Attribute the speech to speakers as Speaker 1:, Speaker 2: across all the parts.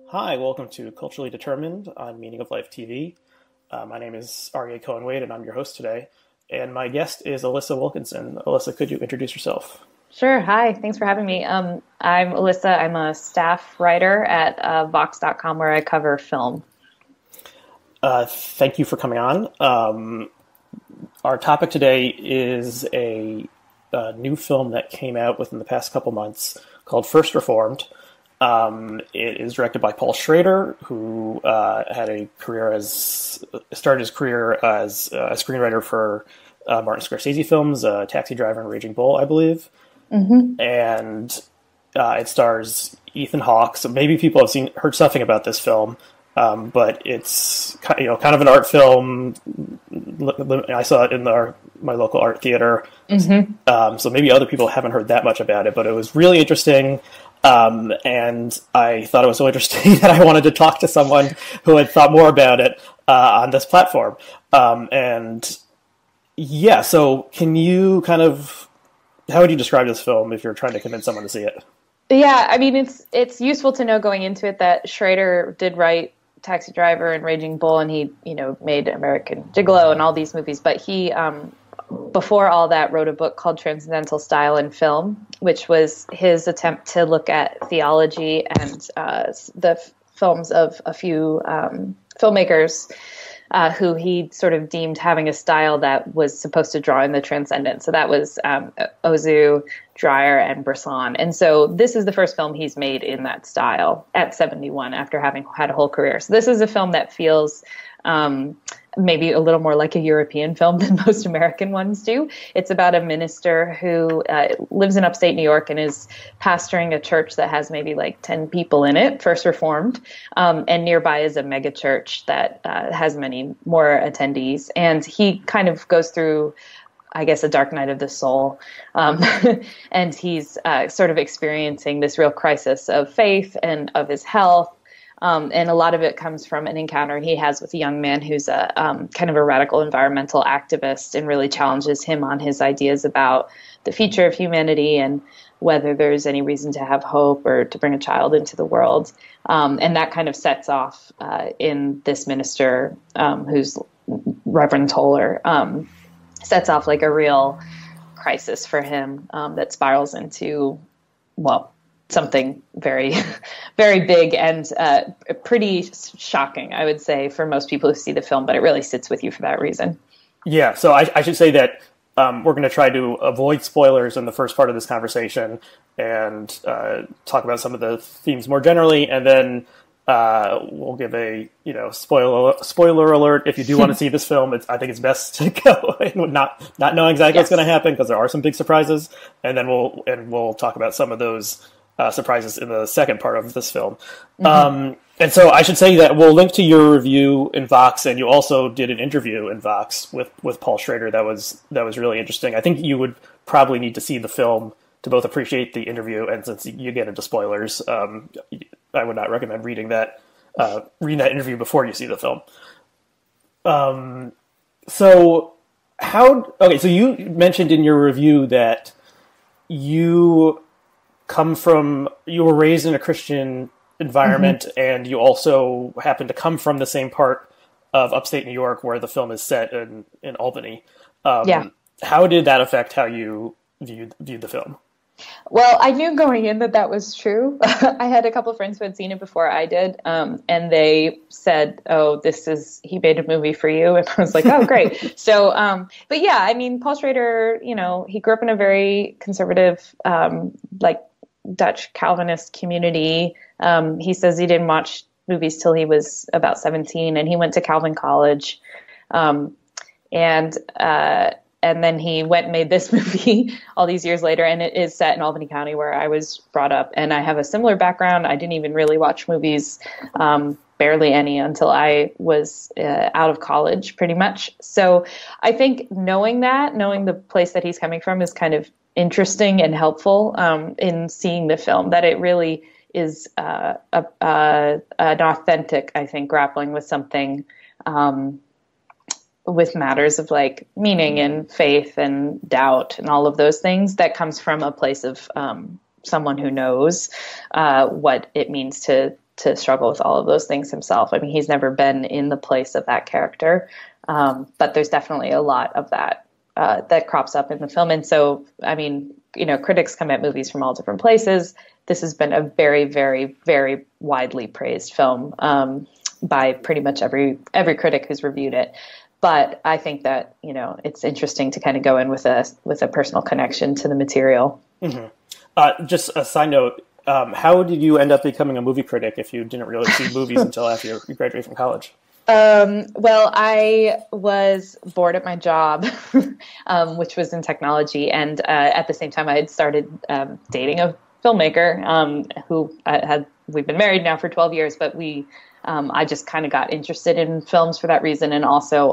Speaker 1: Hi, welcome to Culturally Determined on Meaning of Life TV. My name is Aryeh Cohen-Wade, and I'm your host today. And my guest is Alissa Wilkinson. Alissa, could you introduce yourself?
Speaker 2: Sure. Hi. Thanks for having me. I'm Alissa. I'm a staff writer at Vox.com where I cover film.
Speaker 1: Thank you for coming on. Our topic today is a new film that came out within the past couple months called First Reformed. It is directed by Paul Schrader, who started his career as a screenwriter for Martin Scorsese films, Taxi Driver and Raging Bull, I believe. Mm-hmm. And it stars Ethan Hawke. So maybe people have heard something about this film, but it's kind of an art film. I saw it in my local art theater. Mm-hmm. So maybe other people haven't heard that much about it, but it was really interesting. And I thought it was so interesting that I wanted to talk to someone who had thought more about it on this platform. So can you how would you describe this film if you're trying to convince someone to see it?
Speaker 2: Yeah, I mean, it's useful to know going into it that Schrader did write Taxi Driver and Raging Bull, and he, made American Gigolo and all these movies, but he, before all that, wrote a book called Transcendental Style in Film, which was his attempt to look at theology and the films of a few filmmakers who he sort of deemed having a style that was supposed to draw in the transcendent. So that was Ozu, Dreyer, and Bresson. And so this is the first film he's made in that style at 71 after having had a whole career. So this is a film that feels maybe a little more like a European film than most American ones do. It's about a minister who lives in upstate New York and is pastoring a church that has maybe like 10 people in it, First Reformed, and nearby is a mega church that has many more attendees. And he kind of goes through, I guess, a dark night of the soul. And he's sort of experiencing this real crisis of faith and of his health. And a lot of it comes from an encounter he has with a young man who's a kind of a radical environmental activist and really challenges him on his ideas about the future of humanity and whether there's any reason to have hope or to bring a child into the world. And that kind of sets off in this minister, who's Reverend Toller, sets off like a real crisis for him that spirals into, something very, very big and pretty shocking, I would say, for most people who see the film, but it really sits with you for that reason.
Speaker 1: Yeah, so I should say that we're going to try to avoid spoilers in the first part of this conversation and talk about some of the themes more generally, and then we'll give a spoiler alert. If you do want to see this film, I think it's best to go not knowing exactly what's going to happen, because there are some big surprises, and then we'll talk about some of those surprises in the second part of this film. Mm-hmm. And so I should say that we'll link to your review in Vox, and you also did an interview in Vox with Paul Schrader that was really interesting. I think you would probably need to see the film to both appreciate the interview, and since you get into spoilers, I would not recommend reading that interview before you see the film. So you mentioned in your review that you were raised in a Christian environment, mm-hmm. and you also happen to come from the same part of upstate New York where the film is set in Albany. How did that affect how you viewed the film?
Speaker 2: Well, I knew going in that was true. I had a couple of friends who had seen it before I did, and they said, "Oh, he made a movie for you," and I was like, "Oh, great." So, but yeah, I mean, Paul Schrader, he grew up in a very conservative, Dutch Calvinist community. He says he didn't watch movies till he was about 17, and he went to Calvin College, and then he went and made this movie all these years later, and it is set in Albany County, where I was brought up. And I have a similar background. I didn't even really watch movies, barely any, until I was out of college, pretty much. So I think knowing the place that he's coming from is kind of interesting and helpful in seeing the film, that it really is an authentic, I think, grappling with something with matters of like meaning and faith and doubt and all of those things that comes from a place of someone who knows what it means to struggle with all of those things himself. I mean, he's never been in the place of that character, but there's definitely a lot of that that crops up in the film. And so, I mean, critics come at movies from all different places. This has been a very, very, very widely praised film by pretty much every critic who's reviewed it. But I think that, it's interesting to kind of go in with a personal connection to the material.
Speaker 1: Mm-hmm. Just a side note, how did you end up becoming a movie critic if you didn't really see movies until after you graduated from college?
Speaker 2: Well, I was bored at my job, which was in technology. And at the same time, I had started dating a filmmaker who we've been married now for 12 years, but I just kind of got interested in films for that reason. And also,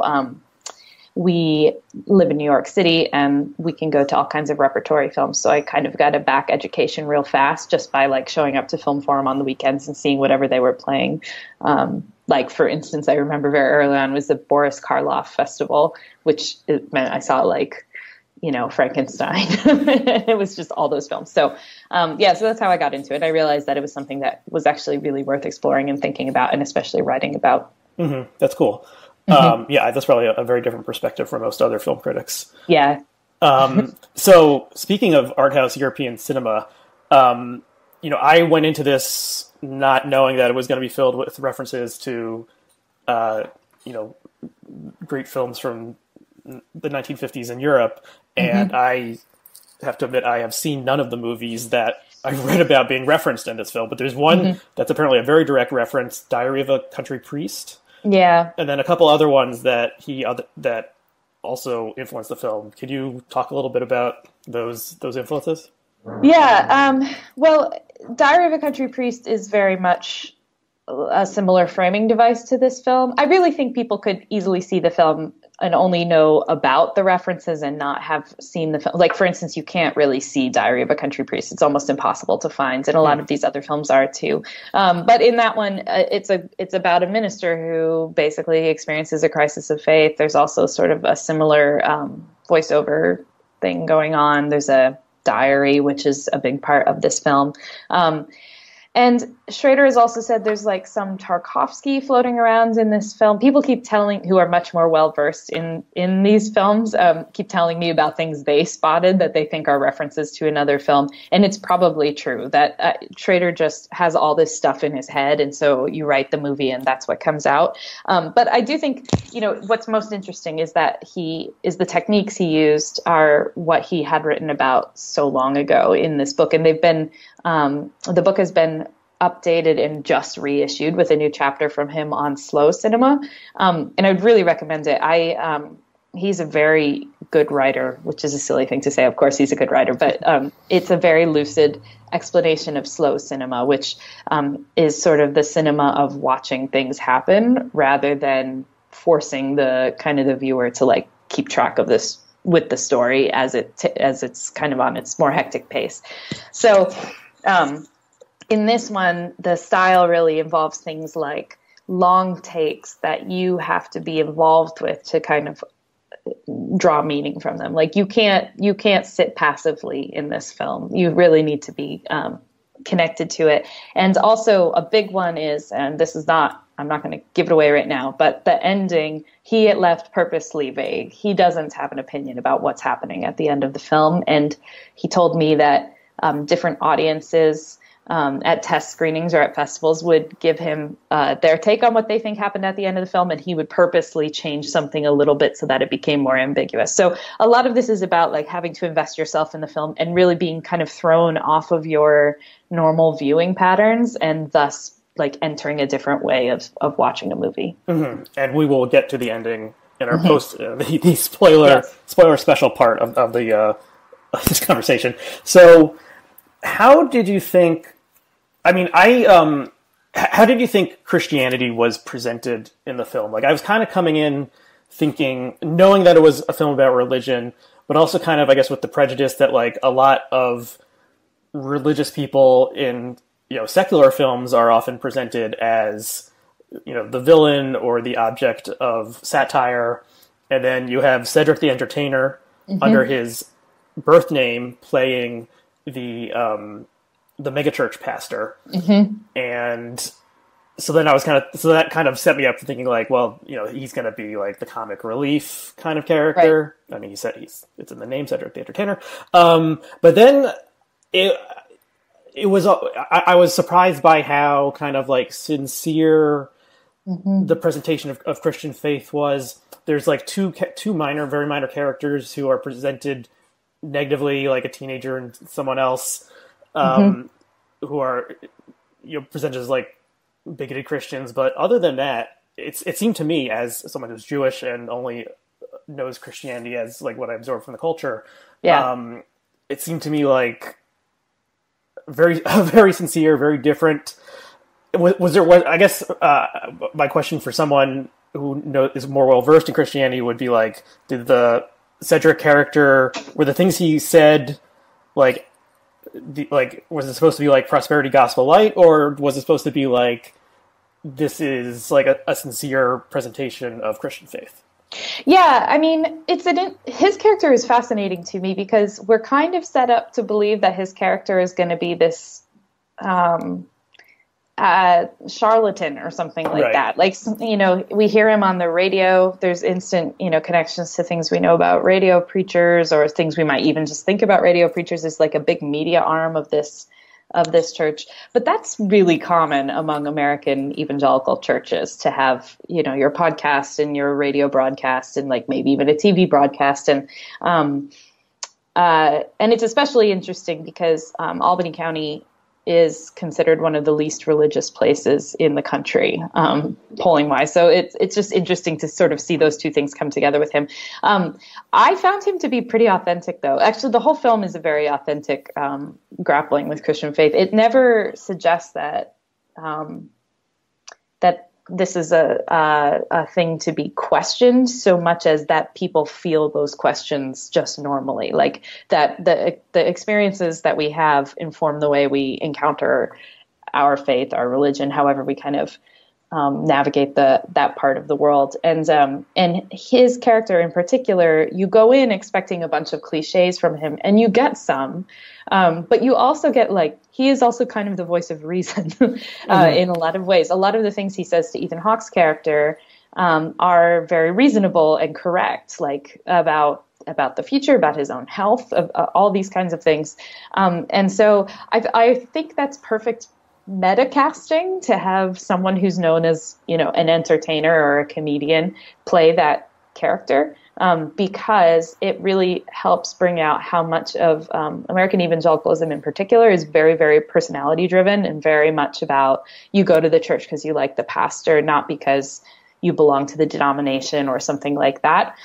Speaker 2: we live in New York City and we can go to all kinds of repertory films. So I kind of got a back education real fast just by like showing up to Film Forum on the weekends and seeing whatever they were playing. Like, for instance, I remember very early on was the Boris Karloff Festival, which meant I saw Frankenstein. It was just all those films. So, so that's how I got into it. I realized that it was something that was actually really worth exploring and thinking about, and especially writing about.
Speaker 1: Mm-hmm. That's cool. Mm-hmm. That's probably a very different perspective from most other film critics.
Speaker 2: Yeah.
Speaker 1: So speaking of art house European cinema, I went into this not knowing that it was going to be filled with references to, great films from the 1950s in Europe. And mm-hmm. I have to admit, I have seen none of the movies that I've read about being referenced in this film, but there's one mm-hmm. that's apparently a very direct reference, Diary of a Country Priest.
Speaker 2: Yeah.
Speaker 1: And then a couple other ones that that also influenced the film. Could you talk a little bit about those influences?
Speaker 2: Yeah. Well, Diary of a Country Priest is very much a similar framing device to this film. I really think people could easily see the film and only know about the references and not have seen the film. Like, for instance, you can't really see Diary of a Country Priest. It's almost impossible to find, and a lot of these other films are too. But in that one, it's about a minister who basically experiences a crisis of faith. There's also sort of a similar voiceover thing going on. There's a diary, which is a big part of this film. And Schrader has also said there's like some Tarkovsky floating around in this film. People keep who are much more well-versed in these films, keep telling me about things they spotted that they think are references to another film. And it's probably true that Schrader just has all this stuff in his head. And so you write the movie and that's what comes out. But I do think, what's most interesting is that the techniques he used are what he had written about so long ago in this book. And they've been, the book has been updated and just reissued with a new chapter from him on slow cinema. And I would really recommend it. He's a very good writer, which is a silly thing to say. Of course, he's a good writer, but it's a very lucid explanation of slow cinema, which is sort of the cinema of watching things happen rather than forcing the viewer to like keep track of this with the story as it's kind of on its more hectic pace. So, in this one, the style really involves things like long takes that you have to be involved with to kind of draw meaning from them. Like you can't sit passively in this film. You really need to be connected to it. And also a big one is, and I'm not going to give it away right now, but the ending, he had left purposely vague. He doesn't have an opinion about what's happening at the end of the film. And he told me that different audiences at test screenings or at festivals would give him their take on what they think happened at the end of the film, and he would purposely change something a little bit so that it became more ambiguous. So a lot of this is about like having to invest yourself in the film and really being kind of thrown off of your normal viewing patterns and thus like entering a different way of watching a movie. Mm-hmm.
Speaker 1: And we will get to the ending in our post the spoiler special part of the this conversation. So how did you think, how did you think Christianity was presented in the film? Like, I was kind of coming in thinking, knowing that it was a film about religion, but also kind of, I guess, with the prejudice that, like, a lot of religious people in, secular films are often presented as, the villain or the object of satire. And then you have Cedric the Entertainer under his birth name playing the the megachurch pastor.
Speaker 2: Mm-hmm.
Speaker 1: And so then that kind of set me up for thinking like, well, he's going to be like the comic relief kind of character. Right. I mean, it's in the name, Cedric the Entertainer. But then it was, I was surprised by how kind of like sincere the presentation of Christian faith was. There's like two very minor characters who are presented negatively, like a teenager and someone else, who are presented as like bigoted Christians. But other than that, it seemed to me, as someone who's Jewish and only knows Christianity as like what I absorb from the culture, it seemed to me like very sincere, very different. I guess my question for someone who is more well versed in Christianity would be like, did the Cedric character, were the things he said like was it supposed to be like prosperity gospel light, or was it supposed to be like this is like a sincere presentation of Christian faith?
Speaker 2: Yeah, I mean, his character is fascinating to me because we're kind of set up to believe that his character is going to be this charlatan or something like that. Like, we hear him on the radio. There's instant, connections to things we know about radio preachers, or things we might even just think about radio preachers as like a big media arm of this church. But that's really common among American evangelical churches to have, your podcast and your radio broadcast and like maybe even a TV broadcast. And it's especially interesting because Albany County is considered one of the least religious places in the country, polling wise. So it's just interesting to sort of see those two things come together with him. I found him to be pretty authentic, though. Actually, the whole film is a very authentic grappling with Christian faith. It never suggests that that this is a thing to be questioned so much as that people feel those questions just normally, like that the experiences that we have inform the way we encounter our faith, our religion, however we kind of navigate that part of the world. And his character in particular, you go in expecting a bunch of cliches from him, and you get some, but you also get he is also kind of the voice of reason in a lot of ways. A lot of the things he says to Ethan Hawke's character are very reasonable and correct, like about the future, about his own health, all these kinds of things. And so I think that's perfect metacasting to have someone who's known as, an entertainer or a comedian play that character, because it really helps bring out how much of American evangelicalism in particular is very, very personality driven and very much about you go to the church because you like the pastor, not because you belong to the denomination or something like that.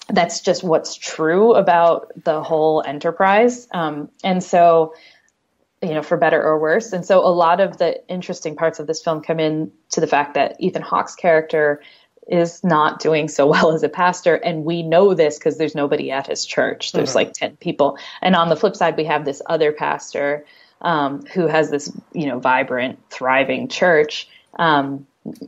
Speaker 2: That's just what's true about the whole enterprise. And so, for better or worse. And so a lot of the interesting parts of this film come in to the fact that Ethan Hawke's character is not doing so well as a pastor. And we know this because there's nobody at his church. There's like 10 people. And on the flip side, we have this other pastor who has this, vibrant, thriving church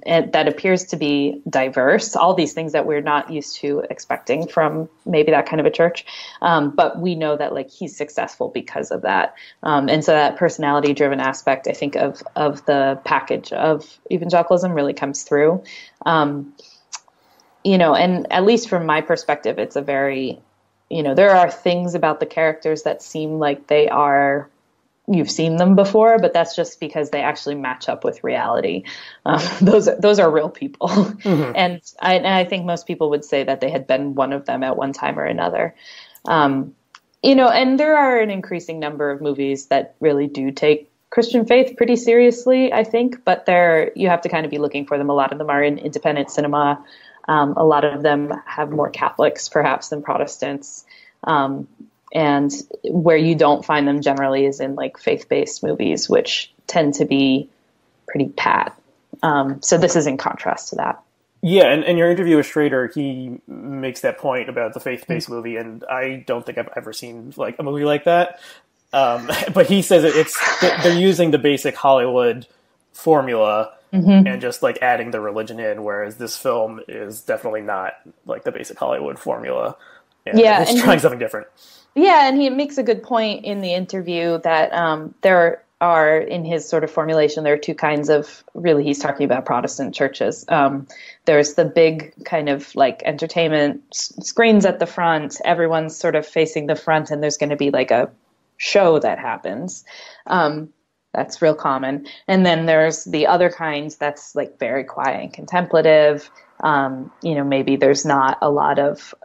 Speaker 2: and that appears to be diverse, all these things that we're not used to expecting from maybe that kind of a church. But we know that he's successful because of that. And so that personality driven aspect, I think, of the package of evangelicalism really comes through. And at least from my perspective, it's a very, there are things about the characters that seem like they are, you've seen them before, but that's just because they actually match up with reality. Those are real people. And I think most people would say that they had been one of them at one time or another. And there are an increasing number of movies that really do take Christian faith pretty seriously, I think, but you have to kind of be looking for them. A lot of them are in independent cinema. A lot of them have more Catholics perhaps than Protestants. And where you don't find them generally is in faith-based movies, which tend to be pretty pat. So this is in contrast to that.
Speaker 1: Yeah, and your interview with Schrader, he makes that point about the faith-based movie, and I don't think I've ever seen a movie like that. But he says they're using the basic Hollywood formula and just adding the religion in, whereas this film is definitely not the basic Hollywood formula. And it's trying something different.
Speaker 2: Yeah, and he makes a good point in the interview that there are, in his sort of formulation, there are two kinds of, really, he's talking about Protestant churches. There's the big kind of like entertainment screens at the front, everyone's sort of facing the front, and there's going to be like a show that happens. That's real common. And then there's the other kind that's like very quiet and contemplative. Maybe there's not a lot of,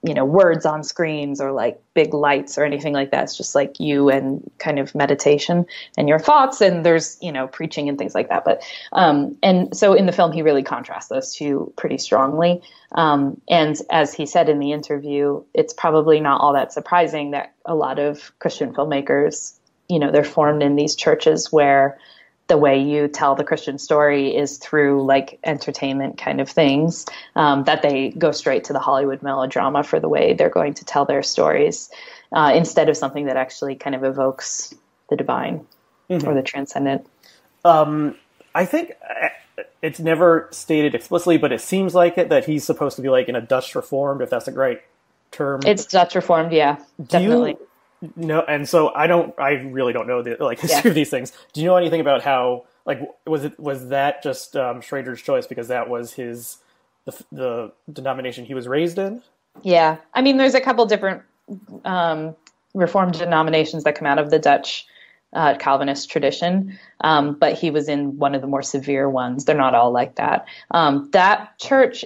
Speaker 2: words on screens or like big lights or anything like that. It's just like you and kind of meditation and your thoughts. And there's, preaching and things like that. But, and so in the film, he really contrasts those two pretty strongly. And as he said in the interview, it's probably not all that surprising that a lot of Christian filmmakers, they're formed in these churches where the way you tell the Christian story is through like entertainment kind of things, that they go straight to the Hollywood melodrama for the way they're going to tell their stories, instead of something that actually kind of evokes the divine or the transcendent.
Speaker 1: I think it's never stated explicitly, but it seems like it, that he's supposed to be like in a Dutch Reformed, if that's a great term.
Speaker 2: It's Dutch Reformed, yeah, definitely.
Speaker 1: No, and so I really don't know the history of these things. Do you know anything about how, was that just Schrader's choice because that was the denomination he was raised in? Yeah.
Speaker 2: I mean, there's a couple different Reformed denominations that come out of the Dutch Calvinist tradition, but he was in one of the more severe ones. They're not all like that. That church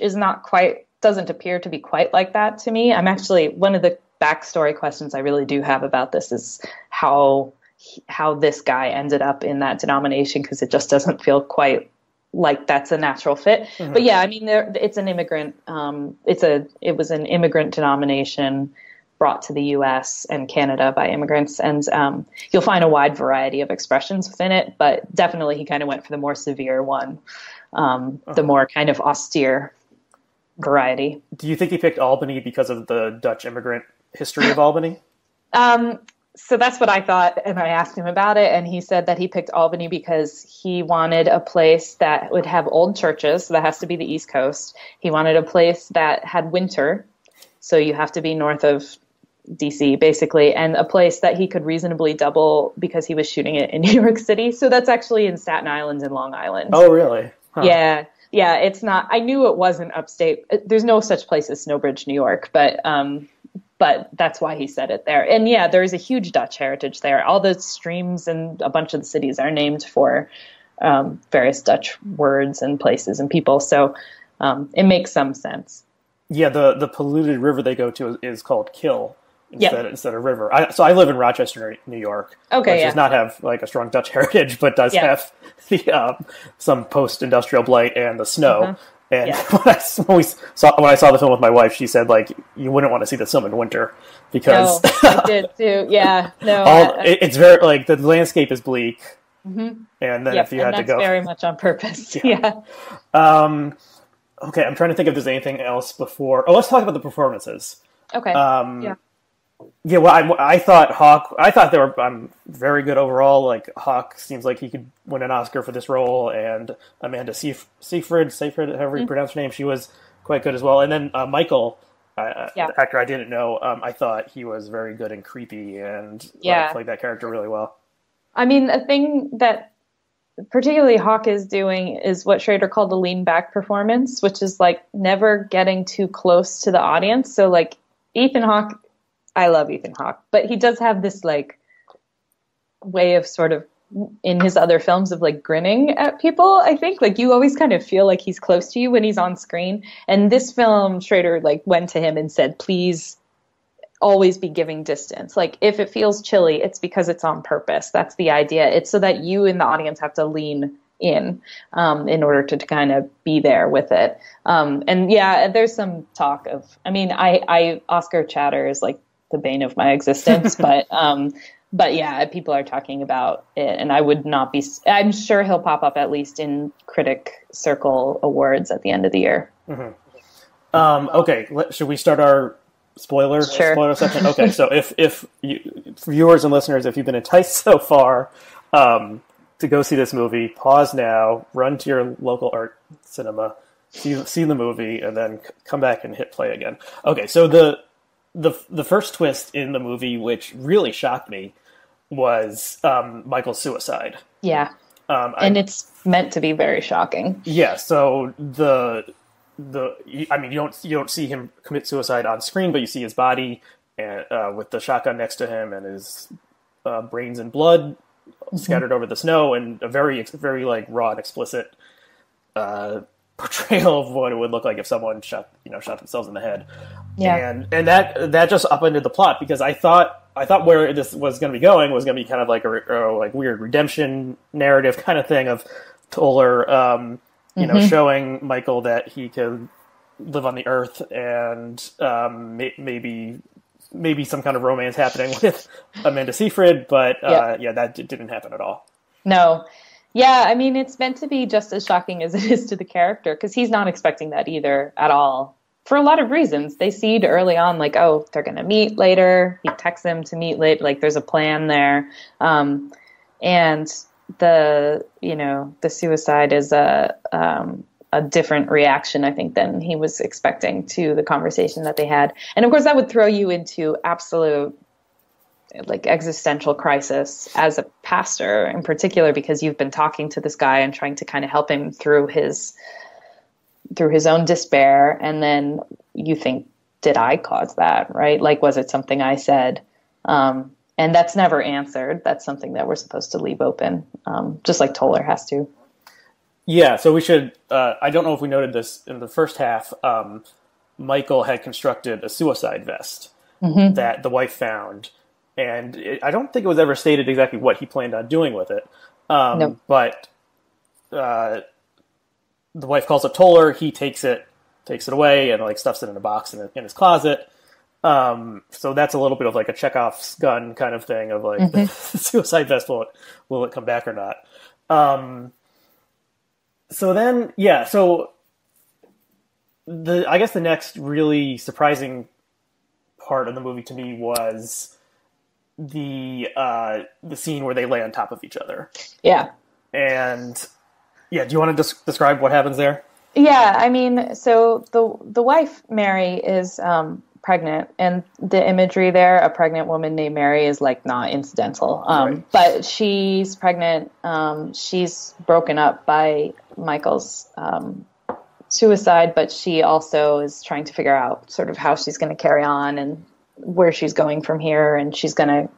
Speaker 2: doesn't appear to be quite like that to me. I'm actually, one of the backstory questions I really do have about this is how this guy ended up in that denomination, because it just doesn't feel quite like that's a natural fit. Mm-hmm. But yeah, I mean, it's an immigrant. It was an immigrant denomination brought to the U.S. and Canada by immigrants, and you'll find a wide variety of expressions within it. But definitely, he kind of went for the more severe one, the more kind of austere variety.
Speaker 1: Do you think he picked Albany because of the Dutch immigrant history of Albany?
Speaker 2: So that's what I thought, and I asked him about it, and he said that he picked Albany because he wanted a place that would have old churches, so that has to be the East Coast. He wanted a place that had winter, so you have to be north of DC, basically, and a place that he could reasonably double because he was shooting it in New York City. So that's actually in Staten Island and Long Island.
Speaker 1: Oh, really?
Speaker 2: Huh. Yeah, it's not. I knew it wasn't upstate. There's no such place as Snowbridge, New York, but that's why he said it there. And yeah, there is a huge Dutch heritage there. All the streams and a bunch of the cities are named for various Dutch words and places and people. So it makes some sense.
Speaker 1: Yeah, the polluted river they go to is called Kill instead of river. So I live in Rochester, New York, which does not have like a strong Dutch heritage, but does have the some post-industrial blight and the snow. Uh-huh. And when I saw the film with my wife, she said, like, you wouldn't want to see this film in winter because
Speaker 2: I did too. Yeah, no,
Speaker 1: it's very like the landscape is bleak, and then if you had to go,
Speaker 2: very much on purpose. Yeah.
Speaker 1: Okay, I'm trying to think if there's anything else before. Oh, let's talk about the performances.
Speaker 2: Okay.
Speaker 1: Yeah. Well, I thought Hawke. I thought they were very good overall. Like Hawke seems like he could win an Oscar for this role, and Amanda Seyfried, however you pronounce her name, she was quite good as well. And then Michael, the actor I didn't know, I thought he was very good and creepy, and played that character really well.
Speaker 2: I mean, a thing that particularly Hawke is doing is what Schrader called the lean back performance, which is like never getting too close to the audience. So like Ethan Hawke, I love Ethan Hawke, but he does have this like way of sort of in his other films of like grinning at people. I think like you always kind of feel like he's close to you when he's on screen. And this film, Schrader like went to him and said, please always be giving distance. Like if it feels chilly, it's because it's on purpose. That's the idea. It's so that you in the audience have to lean in order to kind of be there with it. And yeah, there's some talk of, I mean, I Oscar chatter is like the bane of my existence, but yeah, people are talking about it, and I would not be, I'm sure he'll pop up at least in critic circle awards at the end of the year.
Speaker 1: Mm-hmm. Okay. Should we start our spoiler section? Okay. So if viewers and listeners, if you've been enticed so far, to go see this movie, pause now, run to your local art cinema, see the movie, and then come back and hit play again. Okay, so the first twist in the movie, which really shocked me, was Michael's suicide.
Speaker 2: Yeah. And it's meant to be very shocking.
Speaker 1: Yeah. So I mean, you don't see him commit suicide on screen, but you see his body and with the shotgun next to him, and his brains and blood scattered over the snow, and a very, very like raw and explicit portrayal of what it would look like if someone shot themselves in the head. Yeah. And that just upended the plot, because I thought where this was going to be going was going to be kind of like a like weird redemption narrative kind of thing of Toller, showing Michael that he could live on the earth, and maybe some kind of romance happening with Amanda Seyfried, but that didn't happen at all.
Speaker 2: No. Yeah, I mean, it's meant to be just as shocking as it is to the character, because he's not expecting that either at all, for a lot of reasons. They seed early on, like, oh, they're going to meet later. He texts them to meet late. Like, there's a plan there. And the suicide is a different reaction, I think, than he was expecting to the conversation that they had. And of course, that would throw you into absolute like existential crisis as a pastor, in particular, because you've been talking to this guy and trying to kind of help him through his own despair. And then you think, did I cause that? Right? Like, was it something I said? And that's never answered. That's something that we're supposed to leave open, just like Toller has to.
Speaker 1: Yeah. So we should, I don't know if we noted this in the first half. Michael had constructed a suicide vest that the wife found. And I don't think it was ever stated exactly what he planned on doing with it. No. But the wife calls up Toller. He takes it away and like stuffs it in a box in his closet. So that's a little bit of like a Chekhov's gun kind of thing of like the suicide vest. Will it come back or not? So then, yeah. So I guess the next really surprising part of the movie to me was the scene where they lay on top of each other. Yeah. And yeah, do you want to describe what happens there?
Speaker 2: Yeah, I mean, so the wife, Mary, is pregnant, and the imagery there, a pregnant woman named Mary, is like not incidental. Right. But she's pregnant. She's broken up by Michael's suicide, but she also is trying to figure out sort of how she's going to carry on and where she's going from here, and she's going to,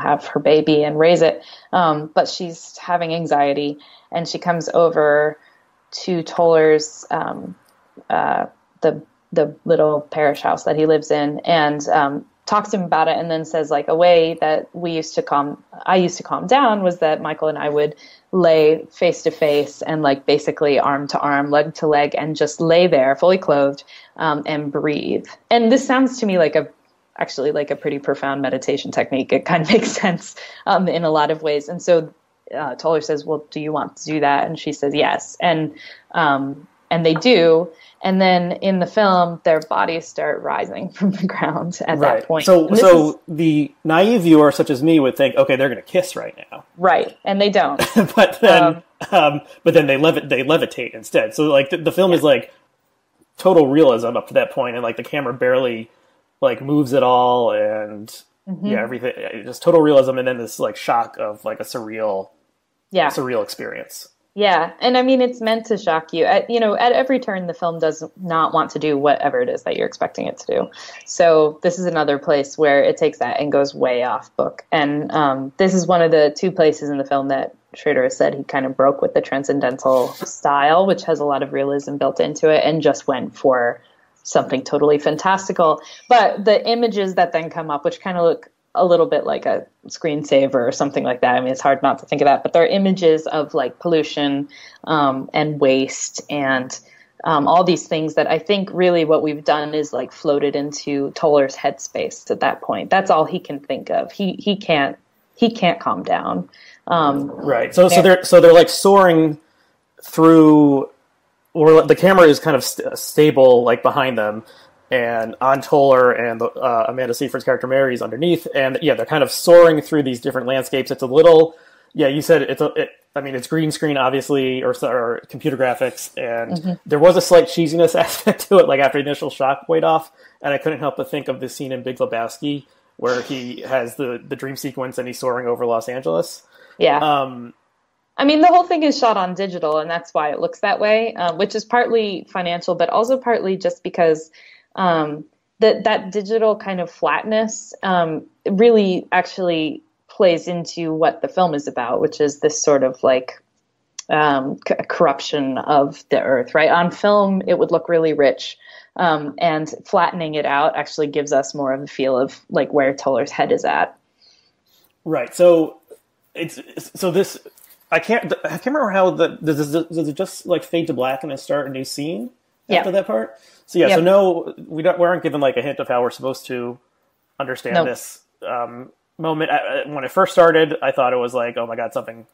Speaker 2: have her baby and raise it. But she's having anxiety, and she comes over to Toller's, the little parish house that he lives in, and talks to him about it, and then says, like, a way that I used to calm down was that Michael and I would lay face to face and like basically arm to arm, leg to leg, and just lay there fully clothed and breathe. And this sounds to me like actually like a pretty profound meditation technique. It kind of makes sense in a lot of ways. And so Toller says, well, do you want to do that? And she says, yes. And they do. And then in the film, their bodies start rising from the ground at that point.
Speaker 1: So the naive viewer, such as me, would think, okay, they're going to kiss right now.
Speaker 2: Right. And they don't.
Speaker 1: but then they levitate instead. So like the film is like total realism up to that point, and like the camera barely like moves at all, and everything, just total realism, and then this like shock of like a surreal experience.
Speaker 2: Yeah, and I mean, it's meant to shock you. At every turn, the film does not want to do whatever it is that you're expecting it to do. So this is another place where it takes that and goes way off book. And this is one of the two places in the film that Schrader has said he kind of broke with the transcendental style, which has a lot of realism built into it, and just went for something totally fantastical. But the images that then come up, which kind of look a little bit like a screensaver or something like that. I mean, it's hard not to think of that, but there are images of like pollution and waste and all these things that I think really what we've done is like floated into Toller's headspace at that point. That's all he can think of. He can't calm down.
Speaker 1: Right. So they're like soaring through, or the camera is kind of stable like behind them, and on Toller and Amanda Seyfried's character Mary's underneath, and yeah, they're kind of soaring through these different landscapes. It's a little, yeah, you said I mean, it's green screen, obviously, or computer graphics, and there was a slight cheesiness aspect to it, like after the initial shock weighed off, and I couldn't help but think of the scene in Big Lebowski where he has the dream sequence and he's soaring over Los Angeles.
Speaker 2: Yeah. I mean, the whole thing is shot on digital, and that's why it looks that way, which is partly financial, but also partly just because that digital kind of flatness really actually plays into what the film is about, which is this sort of like corruption of the earth, right? On film, it would look really rich, and flattening it out actually gives us more of a feel of like where Toller's head is at.
Speaker 1: Right. So this. I can't remember how does it just like fade to black and then start a new scene after that part? So so no, we aren't given like a hint of how we're supposed to understand this moment. When it first started, I thought it was like, oh my God, something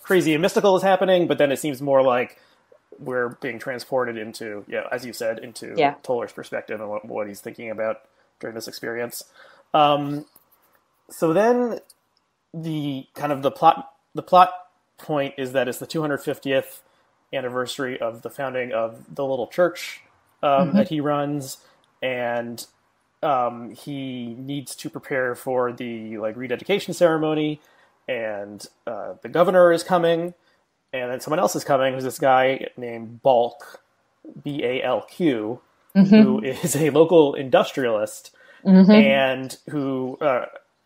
Speaker 1: crazy and mystical is happening. But then it seems more like we're being transported into, as you said, into Toller's perspective and what he's thinking about during this experience. So then the plot point is that it's the 250th anniversary of the founding of the little church that he runs, and he needs to prepare for the like rededication ceremony, and the governor is coming, and then someone else is coming, who's this guy named Balk, Balq, who is a local industrialist, and who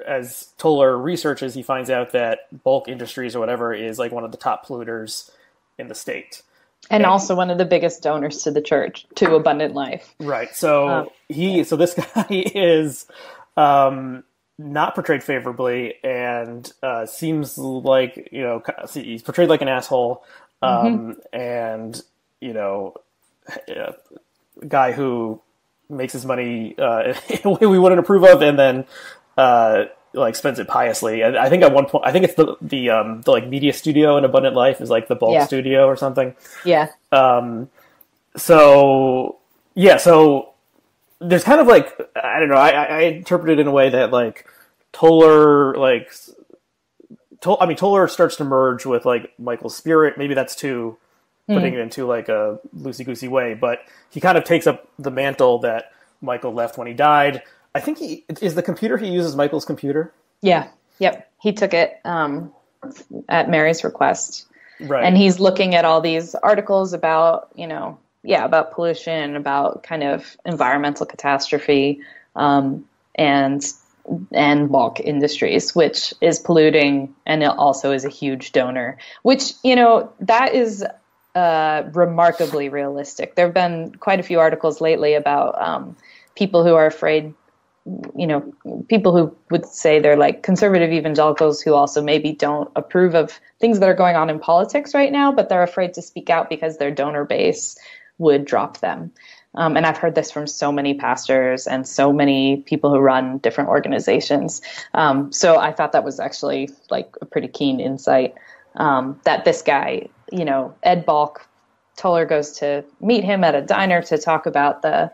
Speaker 1: as Toller researches, he finds out that Bulk Industries or whatever is like one of the top polluters in the state. And
Speaker 2: also one of the biggest donors to the church, to Abundant Life.
Speaker 1: Right. So so this guy is not portrayed favorably, and seems like, he's portrayed like an asshole, and, a guy who makes his money in a way we wouldn't approve of, and then like spends it piously. And I think at one point, I think it's the like media studio in Abundant Life is like the Bulk studio or something. Yeah. So there's kind of like, I don't know, I interpret it in a way that like Toller starts to merge with like Michael's spirit. Maybe that's too putting it into like a loosey-goosey way, but he kind of takes up the mantle that Michael left when he died. I think is the computer he uses Michael's computer. Yeah.
Speaker 2: Yep. He took it at Mary's request.
Speaker 1: Right.
Speaker 2: And he's looking at all these articles about, about pollution, about kind of environmental catastrophe, and bulk industries, which is polluting, and it also is a huge donor, which, that is remarkably realistic. There have been quite a few articles lately about people who are afraid, people who would say they're like conservative evangelicals who also maybe don't approve of things that are going on in politics right now, but they're afraid to speak out because their donor base would drop them. And I've heard this from so many pastors and so many people who run different organizations. So I thought that was actually like a pretty keen insight, that this guy, Ed Balk, Toller goes to meet him at a diner to talk about the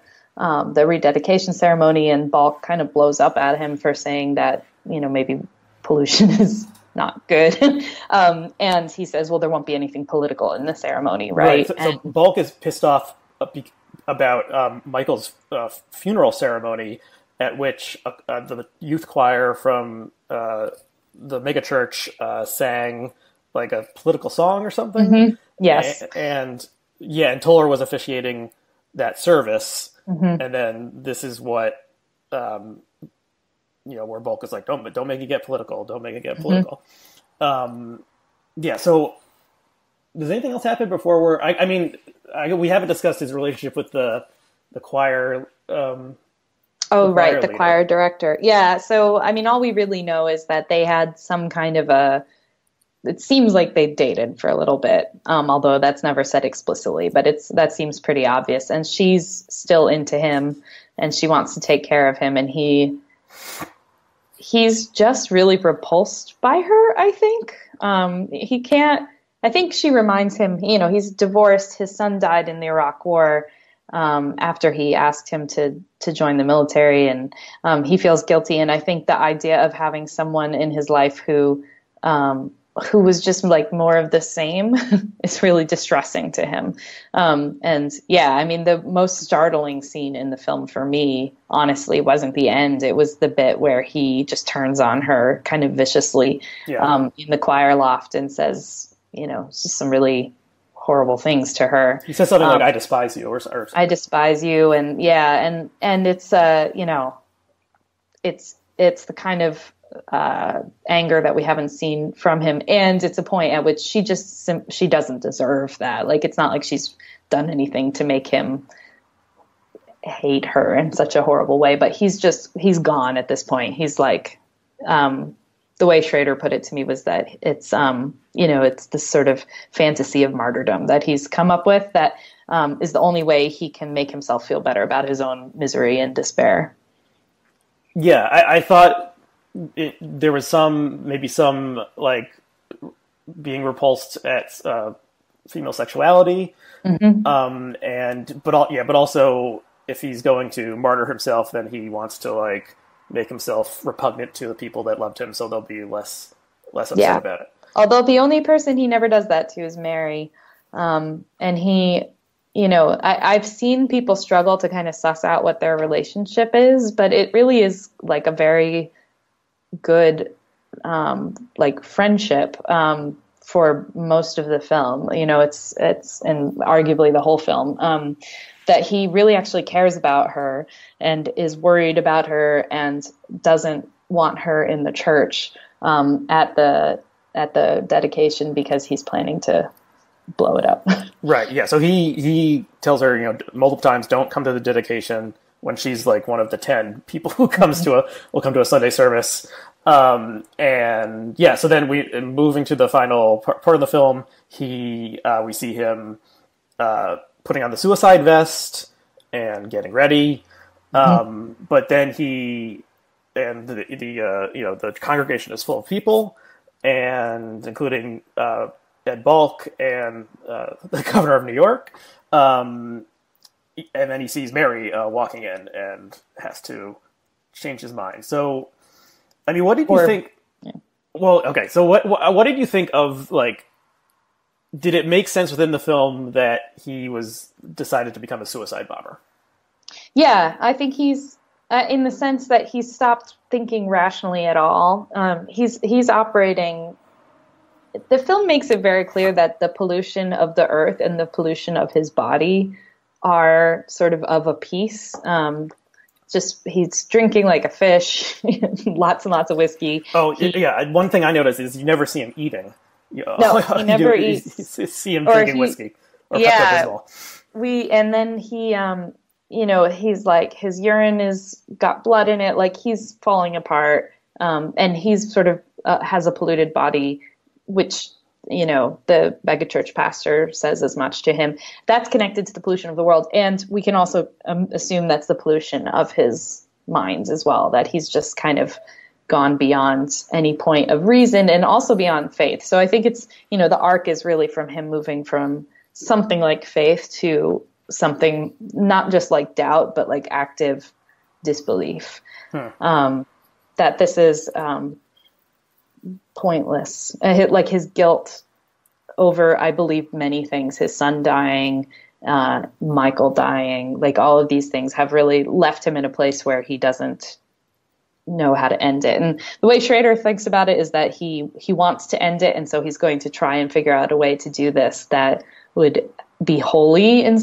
Speaker 2: rededication ceremony, and Balk kind of blows up at him for saying that, maybe pollution is not good. And he says, well, there won't be anything political in the ceremony, right?
Speaker 1: So Balk is pissed off about Michael's funeral ceremony, at which the youth choir from the megachurch sang like a political song or something.
Speaker 2: Yes.
Speaker 1: And Toller was officiating that service. And then this is what, where Bulk is like, don't make it get political. Don't make it get political. So does anything else happen before we haven't discussed his relationship with the choir. The
Speaker 2: choir director. Yeah. So, all we really know is that they had some kind of it seems like they dated for a little bit, although that's never said explicitly, but that seems pretty obvious. And she's still into him, and she wants to take care of him, and he's just really repulsed by her, I think. He can't, I think she reminds him, he's divorced, his son died in the Iraq War, after he asked him to join the military, and he feels guilty. And I think the idea of having someone in his life who who was just like more of the same, is really distressing to him. And yeah, I mean, the most startling scene in the film for me, honestly, wasn't the end. It was the bit where he just turns on her kind of viciously in the choir loft and says, just some really horrible things to her.
Speaker 1: He says something like, "I despise you," or
Speaker 2: "I despise you," and and it's it's the kind of anger that we haven't seen from him, and it's a point at which she doesn't deserve that. Like, it's not like she's done anything to make him hate her in such a horrible way, but he's gone at this point. He's like, the way Schrader put it to me was that it's it's this sort of fantasy of martyrdom that he's come up with that is the only way he can make himself feel better about his own misery and despair.
Speaker 1: Yeah, I thought there was maybe some like being repulsed at female sexuality, but also if he's going to martyr himself, then he wants to like make himself repugnant to the people that loved him, so they'll be less upset about it.
Speaker 2: Although the only person he never does that to is Mary, and he. I've seen people struggle to kind of suss out what their relationship is, but it really is like a very good, like friendship, for most of the film. It's and arguably the whole film, that he really actually cares about her and is worried about her and doesn't want her in the church, at the dedication, because he's planning to blow it up.
Speaker 1: Right. Yeah. So he tells her, multiple times, don't come to the dedication, when she's like one of the 10 people who will come to a Sunday service. And yeah, so then moving to the final part of the film, we see him, putting on the suicide vest and getting ready. But then the congregation is full of people, and including, Ed Balk and the governor of New York, and then he sees Mary walking in and has to change his mind. So, I mean, what did you think? Yeah. Well, okay. So, what did you think of, like? Did it make sense within the film that he decided to become a suicide bomber?
Speaker 2: Yeah, I think he's in the sense that he stopped thinking rationally at all. He's operating. The film makes it very clear that the pollution of the earth and the pollution of his body are sort of a piece. He's drinking like a fish, lots and lots of whiskey.
Speaker 1: Oh, yeah. One thing I noticed is you never see him eating.
Speaker 2: No, he never eats.
Speaker 1: You see him drinking whiskey. Or
Speaker 2: and then he, he's like, his urine is got blood in it, like he's falling apart. And he's sort of has a polluted body, which, the megachurch pastor says as much to him. That's connected to the pollution of the world. And we can also assume that's the pollution of his mind as well, that he's just kind of gone beyond any point of reason and also beyond faith. So I think it's, the arc is really from him moving from something like faith to something not just like doubt, but like active disbelief. That this is pointless. Like his guilt over, I believe, many things, his son dying, Michael dying, like all of these things have really left him in a place where he doesn't know how to end it. And the way Schrader thinks about it is that he wants to end it, and so he's going to try and figure out a way to do this that would be holy in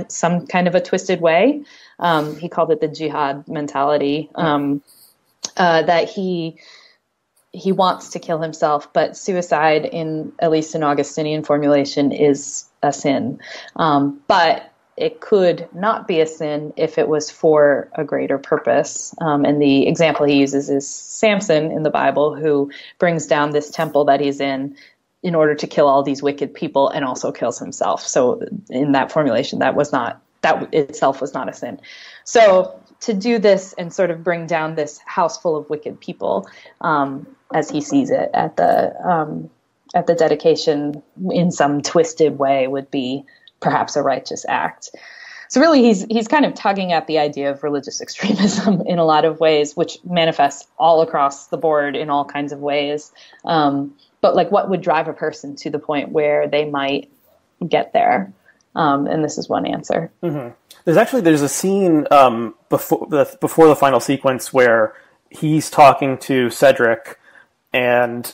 Speaker 2: some kind of a twisted way. He called it the jihad mentality, that he wants to kill himself, but suicide, at least in Augustinian formulation, is a sin. But it could not be a sin if it was for a greater purpose. And the example he uses is Samson in the Bible, who brings down this temple that he's in order to kill all these wicked people and also kills himself. So in that formulation, that itself was not a sin. So to do this and sort of bring down this house full of wicked people, as he sees it at the dedication in some twisted way, would be perhaps a righteous act. So really, he's kind of tugging at the idea of religious extremism in a lot of ways, which manifests all across the board in all kinds of ways. but like what would drive a person to the point where they might get there? And this is one answer.
Speaker 1: Mm-hmm. There's a scene before the final sequence where he's talking to Cedric, and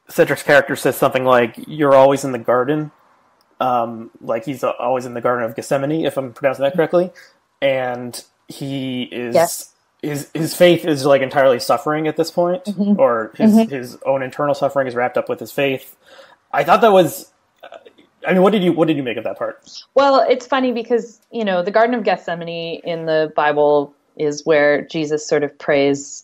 Speaker 1: Cedric's character says something like, "You're always in the garden," like he's always in the Garden of Gethsemane, if I'm pronouncing that correctly. And he is,
Speaker 2: yes.
Speaker 1: his faith is like entirely suffering at this point,
Speaker 2: Mm-hmm.
Speaker 1: or his own internal suffering is wrapped up with his faith. I thought that was. I mean, what did you make of that part?
Speaker 2: Well, it's funny because, the Garden of Gethsemane in the Bible is where Jesus sort of prays,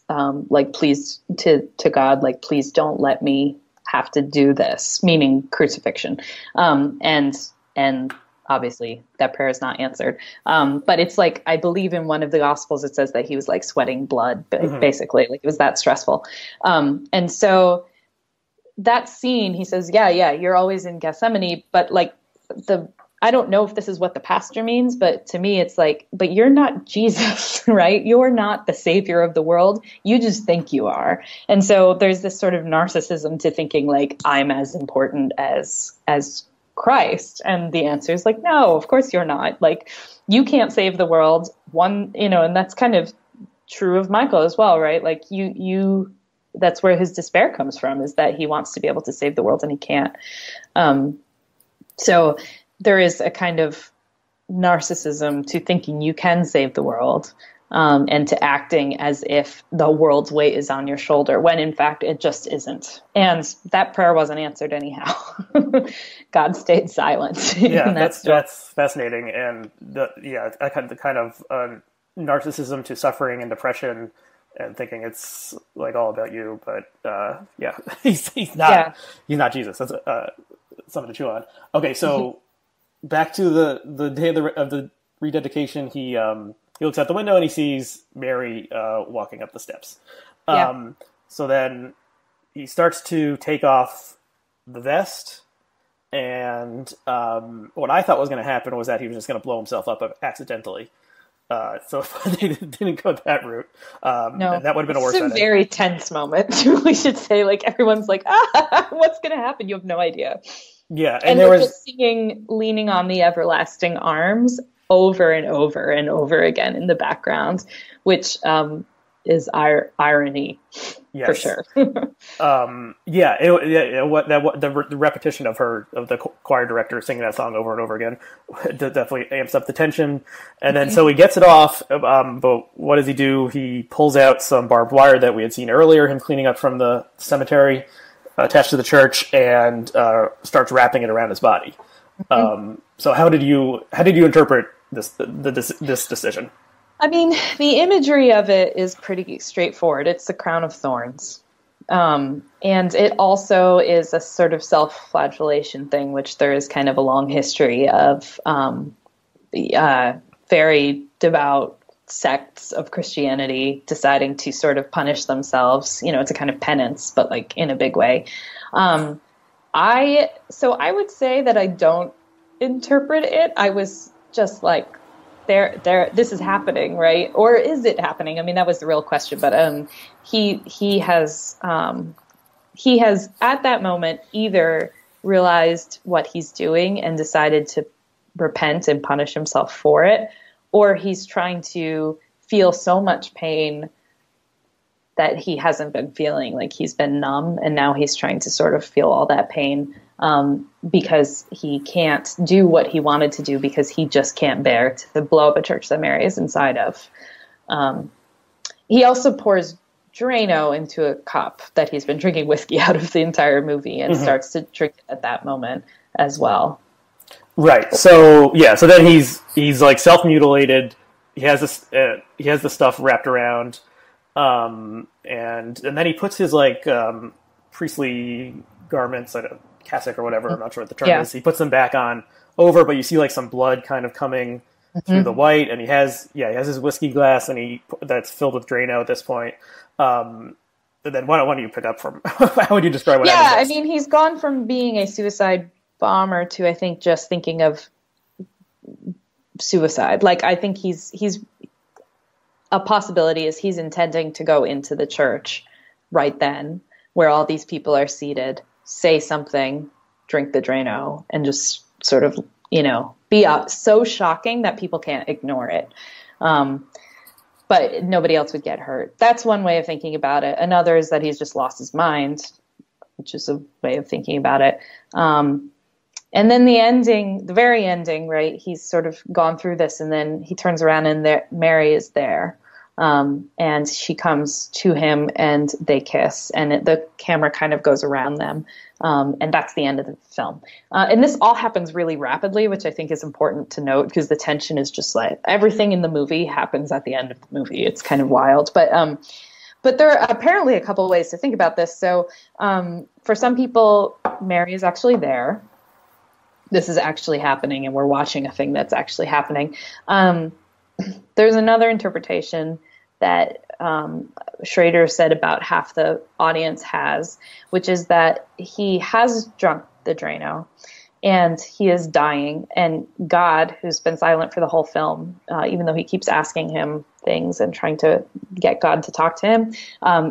Speaker 2: like, please to God, like, please don't let me have to do this, meaning crucifixion. And obviously that prayer is not answered. But it's like, I believe in one of the Gospels, it says that he was like sweating blood, basically, like it was that stressful. And so that scene, he says, yeah, you're always in Gethsemane, but like I don't know if this is what the pastor means, but to me, it's like, but you're not Jesus, right? You're not the savior of the world. You just think you are. And so there's this sort of narcissism to thinking like, I'm as important as Christ. And the answer is like, no, of course you're not. Like, you can't save the world. And that's kind of true of Michael as well, right? Like that's where his despair comes from, is that he wants to be able to save the world and he can't. So there is a kind of narcissism to thinking you can save the world, and to acting as if the world's weight is on your shoulder, when in fact it just isn't. And that prayer wasn't answered anyhow. God stayed silent.
Speaker 1: Yeah, that's fascinating. And I kind of narcissism to suffering and depression, and thinking it's like all about you, but he's not Jesus. That's something to chew on. Okay, so back to the day of the rededication, he looks out the window and he sees Mary walking up the steps. So then he starts to take off the vest, and what I thought was going to happen was that he was just going to blow himself up accidentally. So they didn't go that route. No, that would have been a worse.
Speaker 2: It's a very tense moment. We should say, like, everyone's like, what's going to happen? You have no idea.
Speaker 1: Yeah,
Speaker 2: and there was singing "Leaning on the Everlasting Arms" over and over and over again in the background, which is irony, for sure.
Speaker 1: The repetition of the choir director singing that song over and over again definitely amps up the tension. And then so he gets it off, but what does he do? He pulls out some barbed wire that we had seen earlier, him cleaning up from the cemetery attached to the church, and starts wrapping it around his body. So how did you interpret this decision?
Speaker 2: I mean, the imagery of it is pretty straightforward. It's the crown of thorns. And it also is a sort of self-flagellation thing, which there is kind of a long history of very devout sects of Christianity deciding to sort of punish themselves. It's a kind of penance, but like in a big way. I would say that I don't interpret it. I was just like, this is happening, right? Or is it happening? I mean, that was the real question. But he has at that moment either realized what he's doing and decided to repent and punish himself for it, or he's trying to feel so much pain that he hasn't been feeling, like he's been numb, and now he's trying to sort of feel all that pain because he can't do what he wanted to do, because he just can't bear to blow up a church that Mary is inside of. He also pours Drano into a cup that he's been drinking whiskey out of the entire movie, and starts to drink it at that moment as well.
Speaker 1: Right. So so then he's like self-mutilated. He has the stuff wrapped around, and then he puts his like priestly garments, like a cassock or whatever. I'm not sure what the term is. He puts them back on over, but you see like some blood kind of coming through the white, and he has his whiskey glass, and that's filled with Drano at this point. And then why don't you pick up from how would you describe what happens next?
Speaker 2: I mean, he's gone from being a suicide bomber to, I think, just thinking of suicide. Like, I think he's a possibility is he's intending to go into the church right then, where all these people are seated, say something, drink the Drano, and just sort of, be so shocking that people can't ignore it. But nobody else would get hurt. That's one way of thinking about it. Another is that he's just lost his mind, which is a way of thinking about it. And then the very ending, right? He's sort of gone through this, and then he turns around and Mary is there. And she comes to him and they kiss, and the camera kind of goes around them. And that's the end of the film. And this all happens really rapidly, which I think is important to note because the tension is just like everything in the movie happens at the end of the movie. It's kind of wild. But there are apparently a couple of ways to think about this. So for some people, Mary is actually there. This is actually happening, and we're watching a thing that's actually happening. There's another interpretation that Schrader said about half the audience has, which is that he has drunk the Drano and he is dying, and God, who's been silent for the whole film, even though he keeps asking him things and trying to get God to talk to him,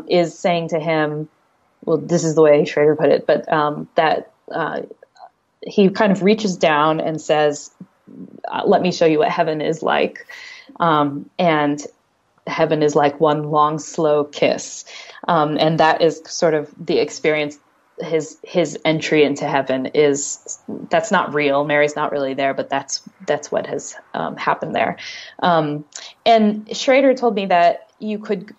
Speaker 2: is saying to him, well, this is the way Schrader put it, but that he kind of reaches down and says, let me show you what heaven is like. And heaven is like one long, slow kiss. And that is sort of the experience. His entry into heaven that's not real. Mary's not really there, but that's what has happened there. And Schrader told me that you could,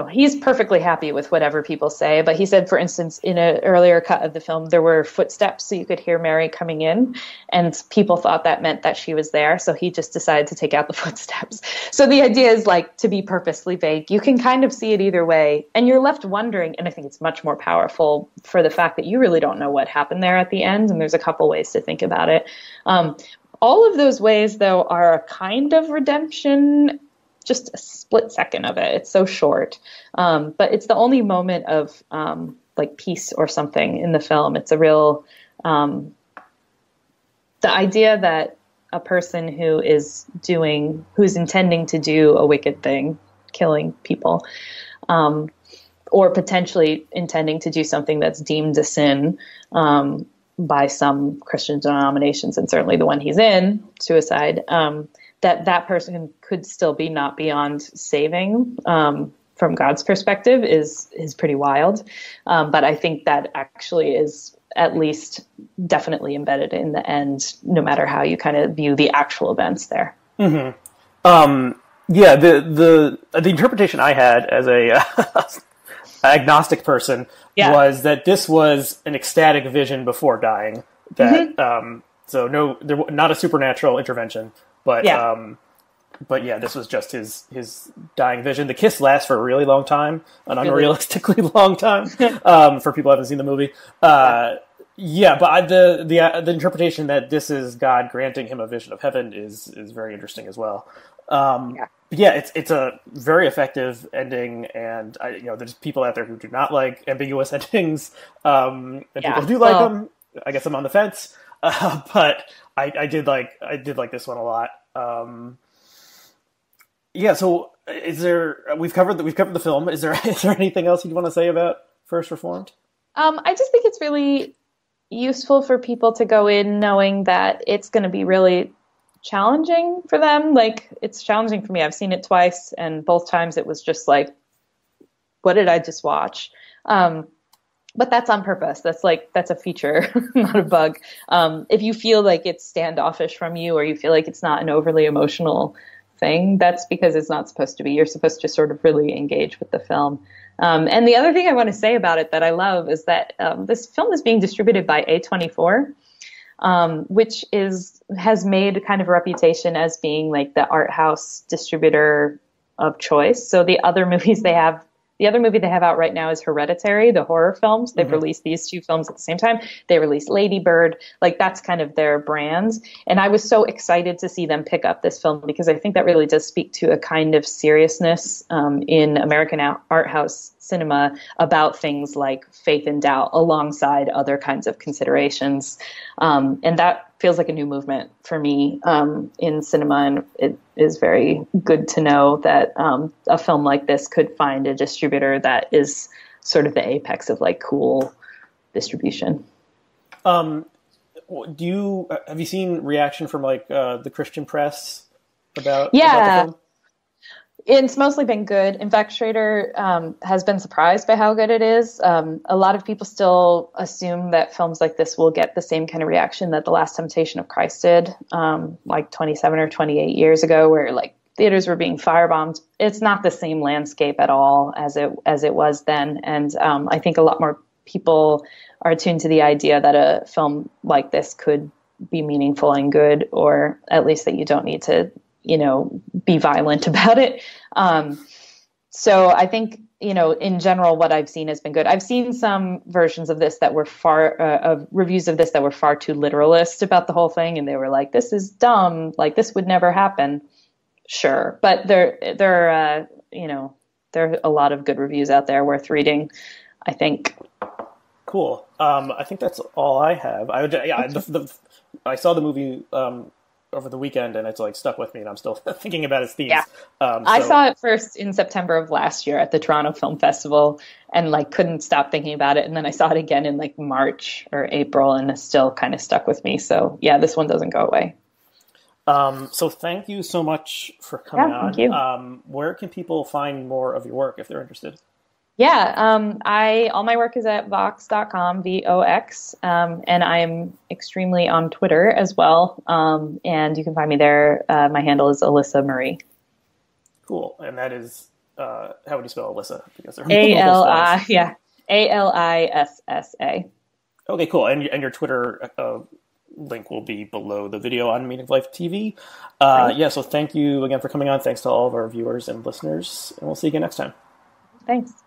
Speaker 2: he's perfectly happy with whatever people say. But he said, for instance, in an earlier cut of the film, there were footsteps, so you could hear Mary coming in, and people thought that meant that she was there. So he just decided to take out the footsteps. So the idea is like to be purposely vague. You can kind of see it either way, and you're left wondering. And I think it's much more powerful for the fact that you really don't know what happened there at the end. And there's a couple ways to think about it. All of those ways, though, are a kind of redemption. Just a split second of it. It's so short. But it's the only moment of like peace or something in the film. It's a real, the idea that a person who's intending to do a wicked thing, killing people, or potentially intending to do something that's deemed a sin by some Christian denominations, and certainly the one he's in, suicide, that person could still be not beyond saving from God's perspective is pretty wild. But I think that actually is at least definitely embedded in the end, no matter how you kind of view the actual events there.
Speaker 1: Mm-hmm. Yeah, the interpretation I had as a agnostic person was that this was an ecstatic vision before dying. That so not a supernatural intervention. But yeah, this was just his dying vision. The kiss lasts for a really long time, an unrealistically long time, for people who haven't seen the movie. But the interpretation that this is God granting him a vision of heaven is very interesting as well. It's a very effective ending, and there's people out there who do not like ambiguous endings, and people who do like them. I guess I'm on the fence, but I did like this one a lot. So we've covered the film. Is there anything else you'd want to say about First Reformed?
Speaker 2: I just think it's really useful for people to go in knowing that it's going to be really challenging for them. Like, it's challenging for me. I've seen it twice, and both times it was just like, what did I just watch? But that's on purpose. That's a feature, not a bug. If you feel like it's standoffish from you, or you feel like it's not an overly emotional thing, that's because it's not supposed to be. You're supposed to sort of really engage with the film. And the other thing I want to say about it that I love is that this film is being distributed by A24, which has made kind of a reputation as being like the art house distributor of choice. So the other movie they have out right now is Hereditary, the horror films. They've released these two films at the same time. They released Lady Bird. Like, that's kind of their brands. And I was so excited to see them pick up this film because I think that really does speak to a kind of seriousness in American art house cinema about things like faith and doubt alongside other kinds of considerations. And that feels like a new movement for me in cinema, and it is very good to know that a film like this could find a distributor that is sort of the apex of like cool distribution.
Speaker 1: Have you seen reaction from like the Christian press about the film?
Speaker 2: It's mostly been good. In fact, Schrader has been surprised by how good it is. A lot of people still assume that films like this will get the same kind of reaction that The Last Temptation of Christ did, like 27 or 28 years ago, where like theaters were being firebombed. It's not the same landscape at all as it was then. And I think a lot more people are attuned to the idea that a film like this could be meaningful and good, or at least that you don't need to, be violent about it. So I think, in general, what I've seen has been good. I've seen some versions of this that were reviews of this that were far too literalist about the whole thing. And they were like, this is dumb. Like, this would never happen. Sure. But there are a lot of good reviews out there worth reading, I think.
Speaker 1: Cool. I think that's all I have. I saw the movie over the weekend, and it's like stuck with me, and I'm still thinking about its themes.
Speaker 2: Yeah. I saw it first in September of last year at the Toronto Film Festival, and like couldn't stop thinking about it. And then I saw it again in like March or April, and it's still kind of stuck with me. So yeah, this one doesn't go away.
Speaker 1: So thank you so much for coming on.
Speaker 2: Thank you.
Speaker 1: Where can people find more of your work if they're interested?
Speaker 2: Yeah, all my work is at vox.com, VOX, and I'm extremely on Twitter as well, and you can find me there. My handle is Alissa Marie.
Speaker 1: Cool, and that is, how would you spell Alissa? Because
Speaker 2: Alissa.
Speaker 1: Okay, cool, and your Twitter link will be below the video on Meaning of Life TV.
Speaker 2: Right.
Speaker 1: So thank you again for coming on. Thanks to all of our viewers and listeners, and we'll see you again next time.
Speaker 2: Thanks.